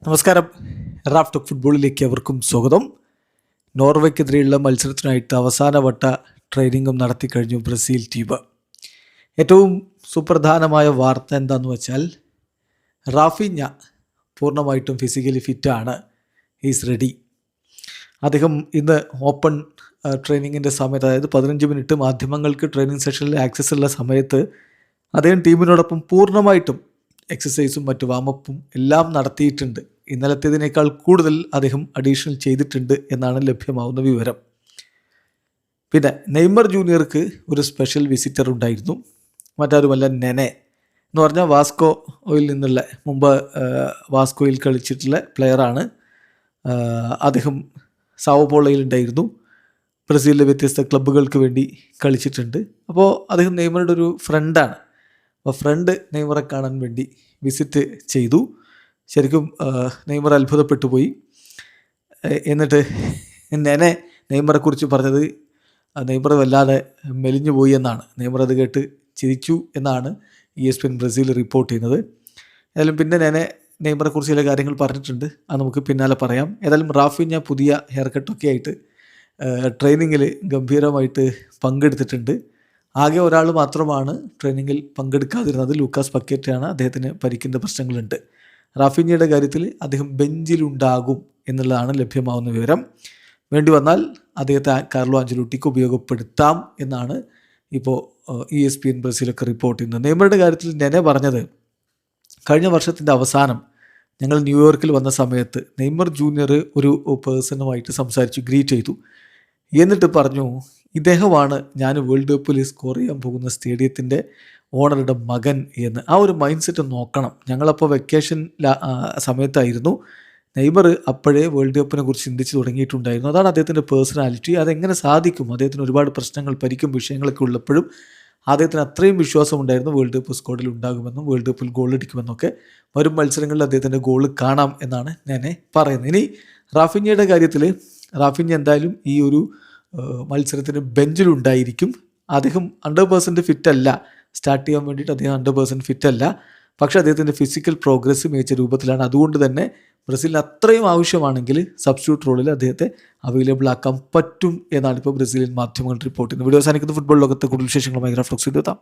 നമസ്കാരം. Raf talk ഫുട്ബോളിലേക്ക് അവർക്കും സ്വാഗതം. നോർവേക്കെതിരെയുള്ള മത്സരത്തിനായിട്ട് അവസാനവട്ട ട്രെയിനിങ്ങും നടത്തിക്കഴിഞ്ഞു ബ്രസീൽ ടീം. ഏറ്റവും സുപ്രധാനമായ വാർത്ത എന്താണെന്ന് വെച്ചാൽ റാഫിഞ്ഞ പൂർണ്ണമായിട്ടും ഫിസിക്കലി ഫിറ്റാണ്. Is ready. അദ്ദേഹം ഇന്ന് ഓപ്പൺ ട്രെയിനിങ്ങിൻ്റെ സമയത്ത്, അതായത് 15 മിനിറ്റ് മാധ്യമങ്ങൾക്ക് ട്രെയിനിങ് സെഷനിൽ ആക്സസ് ഉള്ള സമയത്ത് അദ്ദേഹം ടീമിനോടൊപ്പം പൂർണ്ണമായിട്ടും എക്സസൈസും മറ്റു വാമപ്പും എല്ലാം നടത്തിയിട്ടുണ്ട്. ഇന്നലത്തേതിനേക്കാൾ കൂടുതൽ അദ്ദേഹം അഡീഷണൽ ചെയ്തിട്ടുണ്ട് എന്നാണ് ലഭ്യമാവുന്ന വിവരം. പിന്നെ നെയ്മർ ജൂനിയർക്ക് ഒരു സ്പെഷ്യൽ വിസിറ്റർ ഉണ്ടായിരുന്നു. മറ്റാരുമല്ല, നെനെ എന്ന് പറഞ്ഞാൽ വാസ്കോയിൽ നിന്നുള്ള, മുമ്പ് വാസ്കോയിൽ കളിച്ചിട്ടുള്ള പ്ലെയറാണ്. അദ്ദേഹം സാവോപോളയിൽ ഉണ്ടായിരുന്നു. ബ്രസീലിലെ വ്യത്യസ്ത ക്ലബ്ബുകൾക്ക് വേണ്ടി കളിച്ചിട്ടുണ്ട്. അപ്പോൾ അദ്ദേഹം നെയ്മറുടെ ഒരു ഫ്രണ്ടാണ്. അപ്പോൾ ഫ്രണ്ട് നെയ്മറെ കാണാൻ വേണ്ടി വിസിറ്റ് ചെയ്തു. ശരിക്കും നെയ്മർ അത്ഭുതപ്പെട്ടു പോയി. എന്നിട്ട് നെയ്മറെക്കുറിച്ച് പറഞ്ഞത് നെയ്മർ വല്ലാതെ മെലിഞ്ഞു പോയി എന്നാണ്. നെയ്മർ അത് കേട്ട് ചിരിച്ചു എന്നാണ് ESPN ബ്രസീൽ റിപ്പോർട്ട് ചെയ്യുന്നത്. ഏതായാലും പിന്നെ നെയ്മറെക്കുറിച്ച് ചില കാര്യങ്ങൾ പറഞ്ഞിട്ടുണ്ട്. അത് നമുക്ക് പിന്നാലെ പറയാം. ഏതായാലും റാഫിഞ്ഞ പുതിയ ഹെയർ കട്ടൊക്കെ ആയിട്ട് ട്രെയിനിങ്ങിൽ ഗംഭീരമായിട്ട് പങ്കെടുത്തിട്ടുണ്ട്. ആകെ ഒരാൾ മാത്രമാണ് ട്രെയിനിങ്ങിൽ പങ്കെടുക്കാതിരുന്നത്, ലൂക്കാസ് പക്കേറ്റയാണ്. അദ്ദേഹത്തിന് പരിക്കിൻ്റെ പ്രശ്നങ്ങളുണ്ട്. റാഫിഞ്ഞയുടെ കാര്യത്തിൽ അദ്ദേഹം ബെഞ്ചിലുണ്ടാകും എന്നുള്ളതാണ് ലഭ്യമാവുന്ന വിവരം. വേണ്ടി വന്നാൽ അദ്ദേഹത്തെ കാർലോ ആഞ്ചലോട്ടിക്ക് ഉപയോഗപ്പെടുത്താം എന്നാണ് ഇപ്പോൾ ESPN ബ്രസീലൊക്കെ റിപ്പോർട്ട് ചെയ്യുന്നത്. നെയ്മറുടെ കാര്യത്തിൽ നെനെ പറഞ്ഞത്, കഴിഞ്ഞ വർഷത്തിൻ്റെ അവസാനം ഞങ്ങൾ ന്യൂയോർക്കിൽ വന്ന സമയത്ത് നെയ്മർ ജൂനിയർ ഒരു പേഴ്സണുമായിട്ട് സംസാരിച്ചു, ഗ്രീറ്റ് ചെയ്തു. എന്നിട്ട് പറഞ്ഞു, ഇദ്ദേഹമാണ് ഞാൻ വേൾഡ് കപ്പിൽ സ്കോർ ചെയ്യാൻ പോകുന്ന സ്റ്റേഡിയത്തിൻ്റെ ഓണറുടെ മകൻ എന്ന്. ആ ഒരു മൈൻഡ് സെറ്റ് നോക്കണം. ഞങ്ങളപ്പോൾ വെക്കേഷൻ സമയത്തായിരുന്നു. നെയ്മർ അപ്പോഴേ വേൾഡ് കപ്പിനെ കുറിച്ച് ചിന്തിച്ച് തുടങ്ങിയിട്ടുണ്ടായിരുന്നു. അതാണ് അദ്ദേഹത്തിൻ്റെ പേഴ്സണാലിറ്റി. അതെങ്ങനെ സാധിക്കും? അദ്ദേഹത്തിന് ഒരുപാട് പ്രശ്നങ്ങൾ, പരിക്കും വിഷയങ്ങളൊക്കെ ഉള്ളപ്പോഴും അദ്ദേഹത്തിന് അത്രയും വിശ്വാസമുണ്ടായിരുന്നു വേൾഡ് കപ്പ് സ്ക്വാഡിൽ ഉണ്ടാകുമെന്നും വേൾഡ് കപ്പിൽ ഗോൾ അടിക്കുമെന്നൊക്കെ. വരും മത്സരങ്ങളിൽ അദ്ദേഹത്തിൻ്റെ ഗോൾ കാണാം എന്നാണ് ഞാൻ പറയുന്നത്. ഇനി റാഫിഞ്ഞയുടെ കാര്യത്തിൽ, റാഫിഞ്ഞ എന്തായാലും ഈ ഒരു മത്സരത്തിന് ബെഞ്ചിലുണ്ടായിരിക്കും. അദ്ദേഹം 100% ഫിറ്റല്ല. സ്റ്റാർട്ട് ചെയ്യാൻ വേണ്ടിയിട്ട് അദ്ദേഹം 100% ഫിറ്റല്ല. പക്ഷേ അദ്ദേഹത്തിൻ്റെ ഫിസിക്കൽ പ്രോഗ്രസ് മികച്ച രൂപത്തിലാണ്. അതുകൊണ്ട് തന്നെ ബ്രസീലിന് അത്രയും ആവശ്യമാണെങ്കിൽ സബ്സ്റ്റിറ്റ്യൂട്ട് റോളിൽ അദ്ദേഹത്തെ അവൈലബിൾ ആക്കാൻ പറ്റും എന്നാണ് ഇപ്പോൾ ബ്രസീലിയൻ മാധ്യമങ്ങൾ റിപ്പോർട്ട് ചെയ്യുന്നത്. വീഡിയോ അവസാനിക്കുന്ന ഫുട്ബോൾ ലോകത്തെ കൂടുതൽ വിശേഷങ്ങളുമായി റാഫ് ടോക്സ് എത്താം.